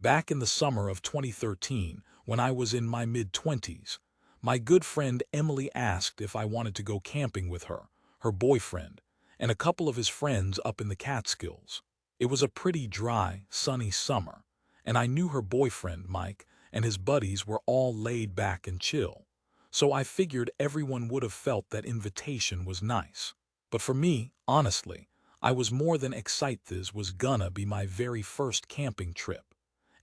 Back in the summer of 2013, when I was in my mid-20s, my good friend Emily asked if I wanted to go camping with her, her boyfriend, and a couple of his friends up in the Catskills. It was a pretty dry, sunny summer, and I knew her boyfriend, Mike, and his buddies were all laid back and chill, so I figured everyone would have felt that invitation was nice. But for me, honestly, I was more than excited. This was gonna be my very first camping trip.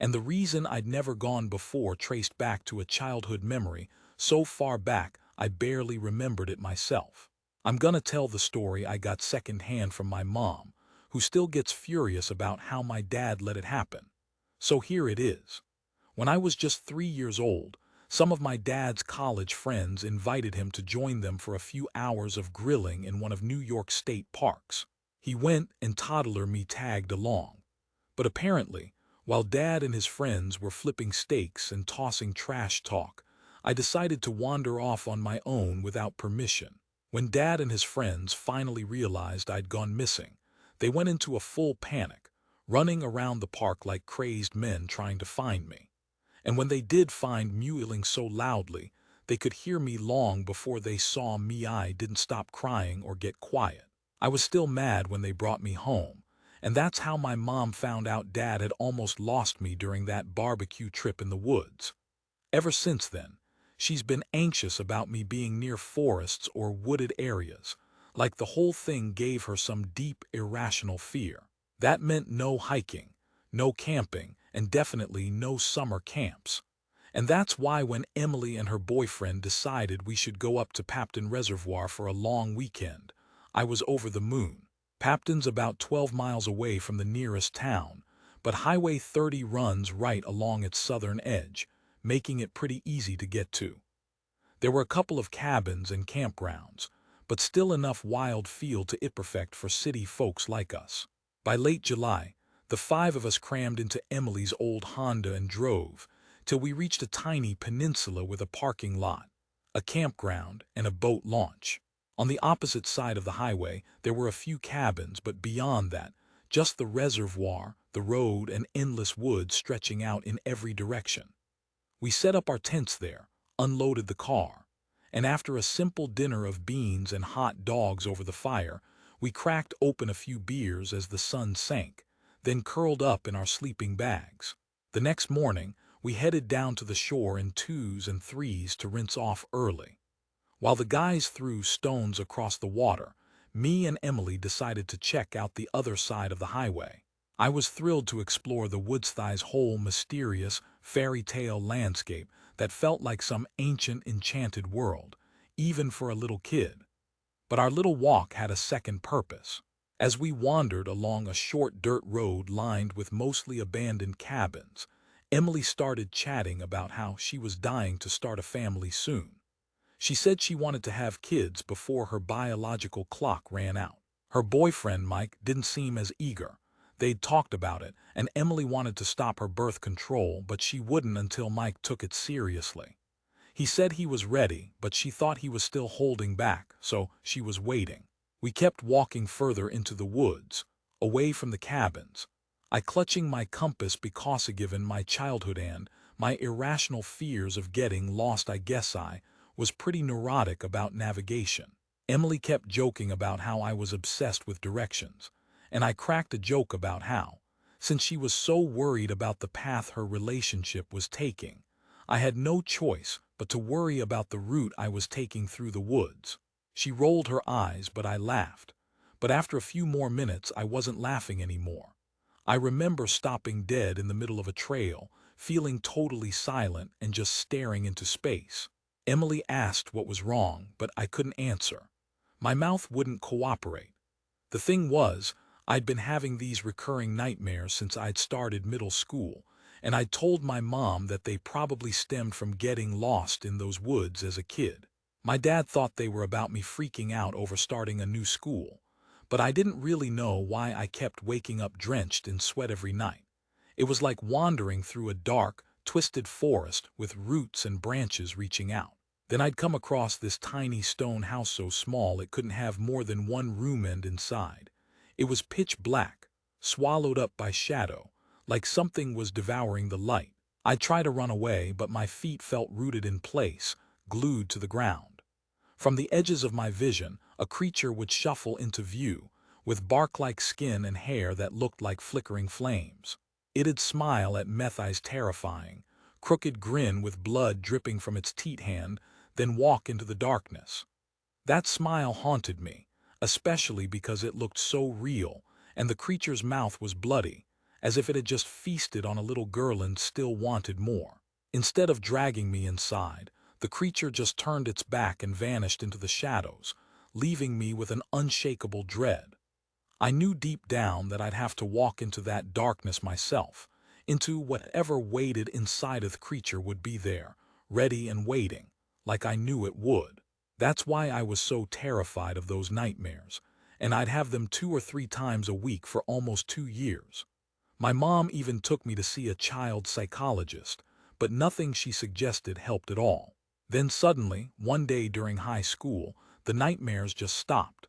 And the reason I'd never gone before traced back to a childhood memory so far back I barely remembered it myself. I'm gonna tell the story I got secondhand from my mom, who still gets furious about how my dad let it happen. So here it is. When I was just 3 years old, some of my dad's college friends invited him to join them for a few hours of grilling in one of New York State parks. He went and toddler me tagged along. But apparently, while Dad and his friends were flipping steaks and tossing trash talk, I decided to wander off on my own without permission. When Dad and his friends finally realized I'd gone missing, they went into a full panic, running around the park like crazed men trying to find me. And when they did find me mewling so loudly, they could hear me long before they saw me. I didn't stop crying or get quiet. I was still mad when they brought me home. And that's how my mom found out Dad had almost lost me during that barbecue trip in the woods. Ever since then, she's been anxious about me being near forests or wooded areas, like the whole thing gave her some deep, irrational fear. That meant no hiking, no camping, and definitely no summer camps. And that's why when Emily and her boyfriend decided we should go up to Papton Reservoir for a long weekend, I was over the moon. Papton's about 12 miles away from the nearest town, but Highway 30 runs right along its southern edge, making it pretty easy to get to. There were a couple of cabins and campgrounds, but still enough wild feel to it perfect for city folks like us. By late July, the five of us crammed into Emily's old Honda and drove, till we reached a tiny peninsula with a parking lot, a campground, and a boat launch. On the opposite side of the highway, there were a few cabins, but beyond that, just the reservoir, the road, and endless woods stretching out in every direction. We set up our tents there, unloaded the car, and after a simple dinner of beans and hot dogs over the fire, we cracked open a few beers as the sun sank, then curled up in our sleeping bags. The next morning, we headed down to the shore in 2s and 3s to rinse off early. While the guys threw stones across the water, me and Emily decided to check out the other side of the highway. I was thrilled to explore the Woodsthy's whole mysterious, fairy tale landscape that felt like some ancient enchanted world, even for a little kid. But our little walk had a second purpose. As we wandered along a short dirt road lined with mostly abandoned cabins, Emily started chatting about how she was dying to start a family soon. She said she wanted to have kids before her biological clock ran out. Her boyfriend, Mike, didn't seem as eager. They'd talked about it, and Emily wanted to stop her birth control, but she wouldn't until Mike took it seriously. He said he was ready, but she thought he was still holding back, so she was waiting. We kept walking further into the woods, away from the cabins. I clutching my compass because given my childhood and my irrational fears of getting lost, I guess I was pretty neurotic about navigation. Emily kept joking about how I was obsessed with directions, and I cracked a joke about how, since she was so worried about the path her relationship was taking, I had no choice but to worry about the route I was taking through the woods. She rolled her eyes, but I laughed. But after a few more minutes, I wasn't laughing anymore. I remember stopping dead in the middle of a trail, feeling totally silent and just staring into space. Emily asked what was wrong, but I couldn't answer. My mouth wouldn't cooperate. The thing was, I'd been having these recurring nightmares since I'd started middle school, and I'd told my mom that they probably stemmed from getting lost in those woods as a kid. My dad thought they were about me freaking out over starting a new school, but I didn't really know why I kept waking up drenched in sweat every night. It was like wandering through a dark, twisted forest with roots and branches reaching out. Then I'd come across this tiny stone house so small it couldn't have more than one room, and inside, it was pitch black, swallowed up by shadow, like something was devouring the light. I'd try to run away, but my feet felt rooted in place, glued to the ground. From the edges of my vision, a creature would shuffle into view, with bark-like skin and hair that looked like flickering flames. It'd smile at Methai's terrifying, crooked grin with blood dripping from its teat hand, then walk into the darkness. That smile haunted me, especially because it looked so real, and the creature's mouth was bloody, as if it had just feasted on a little girl and still wanted more. Instead of dragging me inside, the creature just turned its back and vanished into the shadows, leaving me with an unshakable dread. I knew deep down that I'd have to walk into that darkness myself, into whatever waited inside of the creature would be there, ready and waiting, like I knew it would. That's why I was so terrified of those nightmares, and I'd have them 2 or 3 times a week for almost 2 years. My mom even took me to see a child psychologist, but nothing she suggested helped at all. Then suddenly, one day during high school, the nightmares just stopped.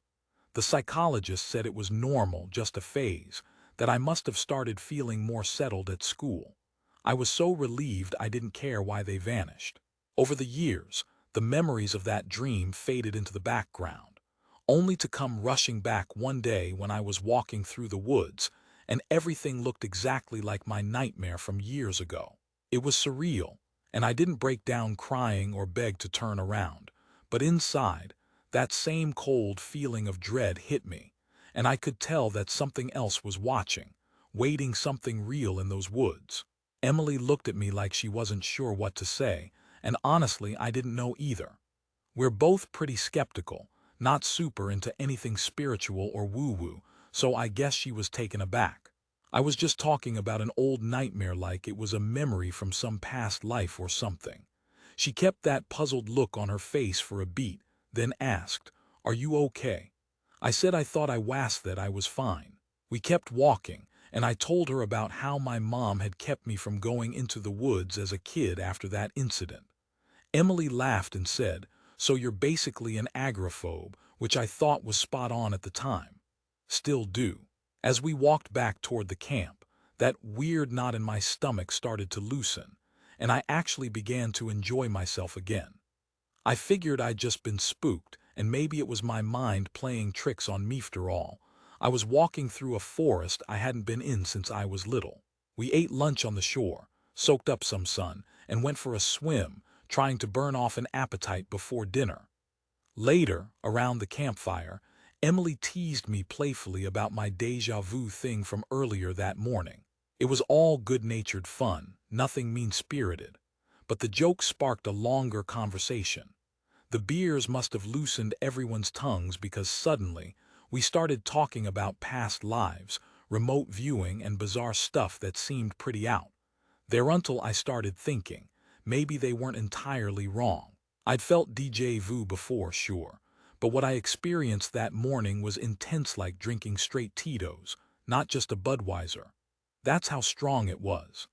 The psychologist said it was normal, just a phase, that I must have started feeling more settled at school. I was so relieved I didn't care why they vanished. Over the years, the memories of that dream faded into the background, only to come rushing back one day when I was walking through the woods, and everything looked exactly like my nightmare from years ago. It was surreal, and I didn't break down crying or beg to turn around, but inside, that same cold feeling of dread hit me, and I could tell that something else was watching, waiting, something real in those woods. Emily looked at me like she wasn't sure what to say, and honestly, I didn't know either. We're both pretty skeptical, not super into anything spiritual or woo-woo, so I guess she was taken aback. I was just talking about an old nightmare like it was a memory from some past life or something. She kept that puzzled look on her face for a beat, then asked, "Are you okay?" I said I thought I was, that I was fine. We kept walking, and I told her about how my mom had kept me from going into the woods as a kid after that incident. Emily laughed and said, "So you're basically an agoraphobe," which I thought was spot on at the time. Still do. As we walked back toward the camp, that weird knot in my stomach started to loosen, and I actually began to enjoy myself again. I figured I'd just been spooked, and maybe it was my mind playing tricks on me after all. I was walking through a forest I hadn't been in since I was little. We ate lunch on the shore, soaked up some sun, and went for a swim, trying to burn off an appetite before dinner. Later, around the campfire, Emily teased me playfully about my déjà vu thing from earlier that morning. It was all good-natured fun, nothing mean-spirited, but the joke sparked a longer conversation. The beers must have loosened everyone's tongues because suddenly we started talking about past lives, remote viewing, and bizarre stuff that seemed pretty out. There until I started thinking, maybe they weren't entirely wrong. I'd felt déjà vu before, sure, but what I experienced that morning was intense, like drinking straight Tito's, not just a Budweiser. That's how strong it was.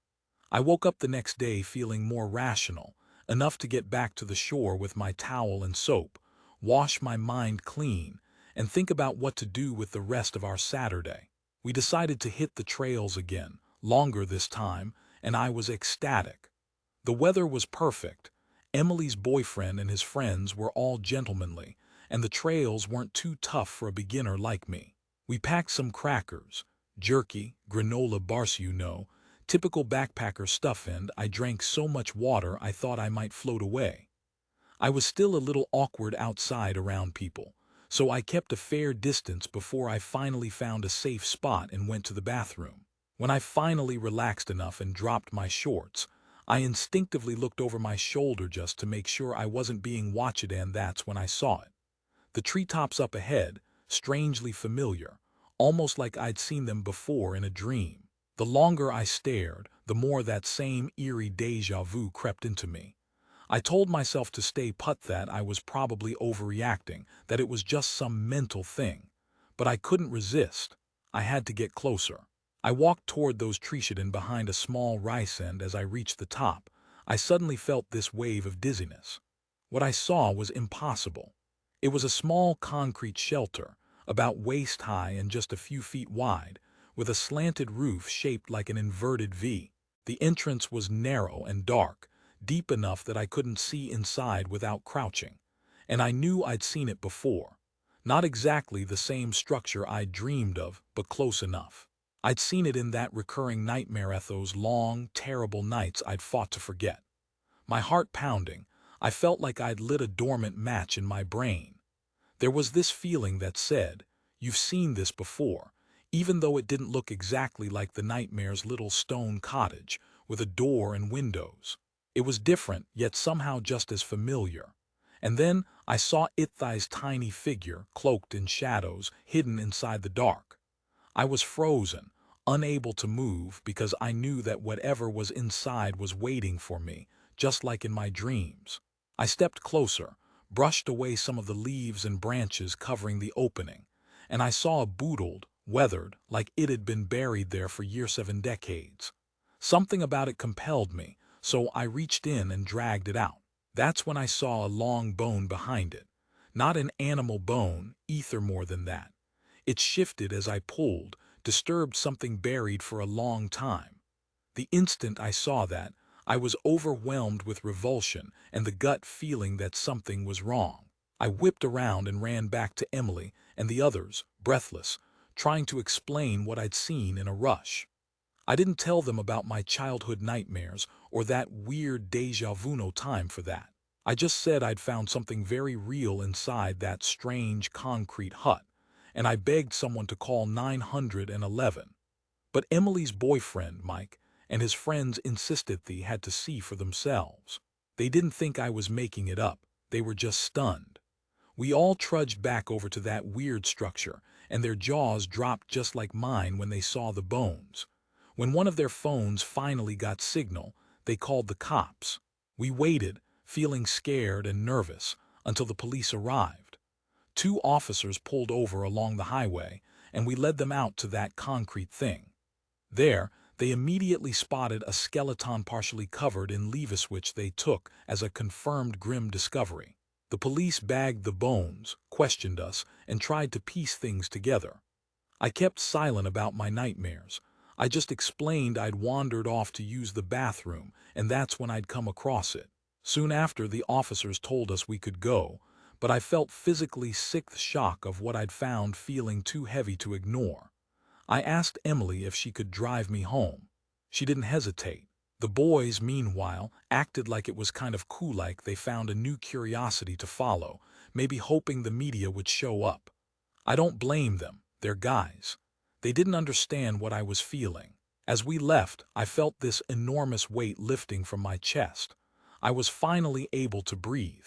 I woke up the next day feeling more rational, enough to get back to the shore with my towel and soap, wash my mind clean, and think about what to do with the rest of our Saturday. We decided to hit the trails again, longer this time, and I was ecstatic. The weather was perfect. Emily's boyfriend and his friends were all gentlemanly, and the trails weren't too tough for a beginner like me. We packed some crackers, jerky, granola bars, typical backpacker stuff, and I drank so much water I thought I might float away. I was still a little awkward outside around people, so I kept a fair distance before I finally found a safe spot and went to the bathroom. When I finally relaxed enough and dropped my shorts, I instinctively looked over my shoulder just to make sure I wasn't being watched, and that's when I saw it. The treetops up ahead, strangely familiar, almost like I'd seen them before in a dream. The longer I stared, the more that same eerie déjà vu crept into me. I told myself to stay put, that I was probably overreacting, that it was just some mental thing. But I couldn't resist. I had to get closer. I walked toward those trees hidden behind a small rice, and as I reached the top, I suddenly felt this wave of dizziness. What I saw was impossible. It was a small concrete shelter, about waist high and just a few feet wide, with a slanted roof shaped like an inverted V. The entrance was narrow and dark, deep enough that I couldn't see inside without crouching. And I knew I'd seen it before. Not exactly the same structure I'd dreamed of, but close enough. I'd seen it in that recurring nightmare those long, terrible nights I'd fought to forget. My heart pounding, I felt like I'd lit a dormant match in my brain. There was this feeling that said, "You've seen this before," even though it didn't look exactly like the nightmare's little stone cottage with a door and windows. It was different, yet somehow just as familiar. And then I saw Ithai's tiny figure, cloaked in shadows, hidden inside the dark. I was frozen, unable to move because I knew that whatever was inside was waiting for me, just like in my dreams. I stepped closer, brushed away some of the leaves and branches covering the opening, and I saw a boodled, weathered, like it had been buried there for 7 decades. Something about it compelled me, so I reached in and dragged it out. That's when I saw a long bone behind it. Not an animal bone, ether more than that. It shifted as I pulled, disturbed something buried for a long time. The instant I saw that, I was overwhelmed with revulsion and the gut feeling that something was wrong. I whipped around and ran back to Emily and the others, breathless, trying to explain what I'd seen in a rush. I didn't tell them about my childhood nightmares or that weird déjà vu. No time for that. I just said I'd found something very real inside that strange concrete hut, and I begged someone to call 911. But Emily's boyfriend, Mike, and his friends insisted they had to see for themselves. They didn't think I was making it up, they were just stunned. We all trudged back over to that weird structure, and their jaws dropped just like mine when they saw the bones. When one of their phones finally got signal, they called the cops. We waited, feeling scared and nervous, until the police arrived. 2 officers pulled over along the highway, and we led them out to that concrete thing. There, they immediately spotted a skeleton partially covered in leaves, which they took as a confirmed grim discovery. The police bagged the bones, questioned us, and tried to piece things together. I kept silent about my nightmares. I just explained I'd wandered off to use the bathroom, and that's when I'd come across it. Soon after, the officers told us we could go, but I felt physically sick, the shock of what I'd found feeling too heavy to ignore. I asked Emily if she could drive me home. She didn't hesitate. The boys, meanwhile, acted like it was kind of cool, like they found a new curiosity to follow, maybe hoping the media would show up. I don't blame them, they're guys. They didn't understand what I was feeling. As we left, I felt this enormous weight lifting from my chest. I was finally able to breathe.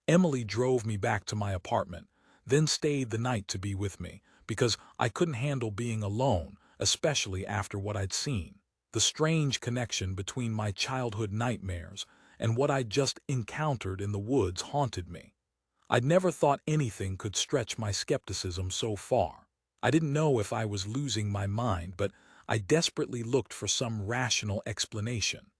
Emily drove me back to my apartment, then stayed the night to be with me, because I couldn't handle being alone, especially after what I'd seen. The strange connection between my childhood nightmares and what I'd just encountered in the woods haunted me. I'd never thought anything could stretch my skepticism so far. I didn't know if I was losing my mind, but I desperately looked for some rational explanation.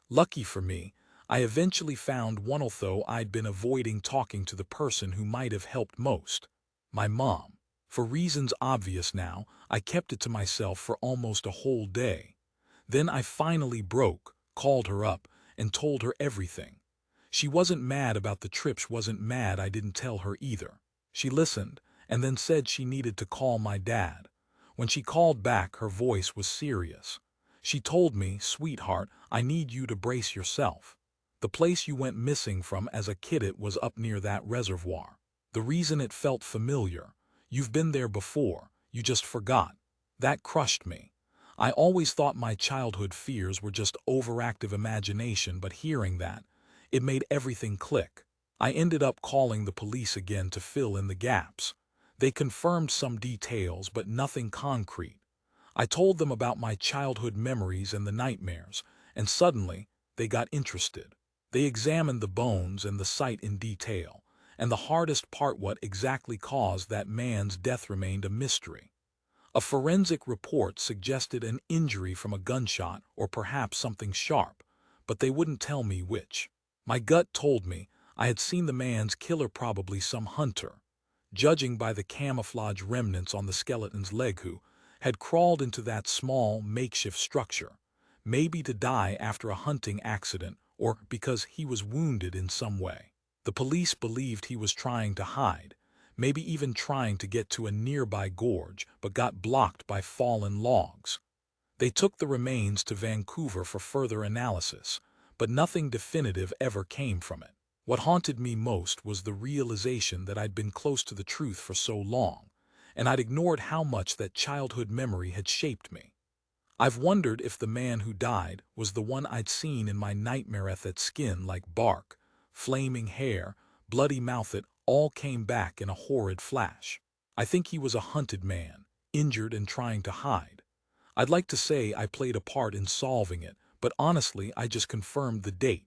Lucky for me, I eventually found one, although I'd been avoiding talking to the person who might have helped most: my mom. For reasons obvious now, I kept it to myself for almost a whole day. Then I finally broke, called her up, and told her everything. She wasn't mad about the trip, she wasn't mad I didn't tell her either. She listened, and then said she needed to call my dad. When she called back, her voice was serious. She told me, "Sweetheart, I need you to brace yourself. The place you went missing from as a kid, it was up near that reservoir. The reason it felt familiar, you've been there before, you just forgot." That crushed me. I always thought my childhood fears were just overactive imagination, but hearing that, it made everything click. I ended up calling the police again to fill in the gaps. They confirmed some details, but nothing concrete. I told them about my childhood memories and the nightmares, and suddenly, they got interested. They examined the bones and the site in detail, and the hardest part, what exactly caused that man's death, remained a mystery. A forensic report suggested an injury from a gunshot or perhaps something sharp, but they wouldn't tell me which. My gut told me I had seen the man's killer, probably some hunter. Judging by the camouflage remnants on the skeleton's leg, who had crawled into that small, makeshift structure, maybe to die after a hunting accident or because he was wounded in some way. The police believed he was trying to hide, maybe even trying to get to a nearby gorge, but got blocked by fallen logs. They took the remains to Vancouver for further analysis, but nothing definitive ever came from it. What haunted me most was the realization that I'd been close to the truth for so long, and I'd ignored how much that childhood memory had shaped me. I've wondered if the man who died was the one I'd seen in my nightmare, that skin like bark, flaming hair, bloody mouth. It all came back in a horrid flash. I think he was a hunted man, injured and trying to hide. I'd like to say I played a part in solving it, but honestly I just confirmed the date.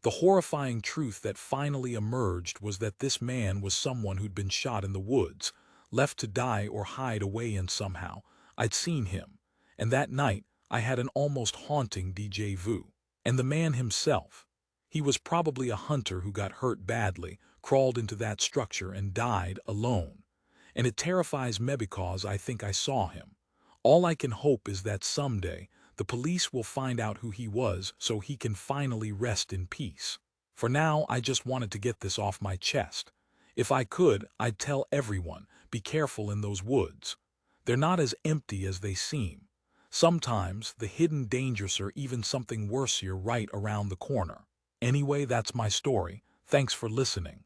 The horrifying truth that finally emerged was that this man was someone who'd been shot in the woods, left to die or hide away, and somehow I'd seen him. And that night I had an almost haunting déjà vu. And the man himself, he was probably a hunter who got hurt badly, crawled into that structure and died alone. And it terrifies me because I think I saw him. All I can hope is that someday the police will find out who he was so he can finally rest in peace. For now, I just wanted to get this off my chest. If I could, I'd tell everyone, be careful in those woods. They're not as empty as they seem. Sometimes the hidden dangers are even something worse here right around the corner. Anyway, that's my story. Thanks for listening.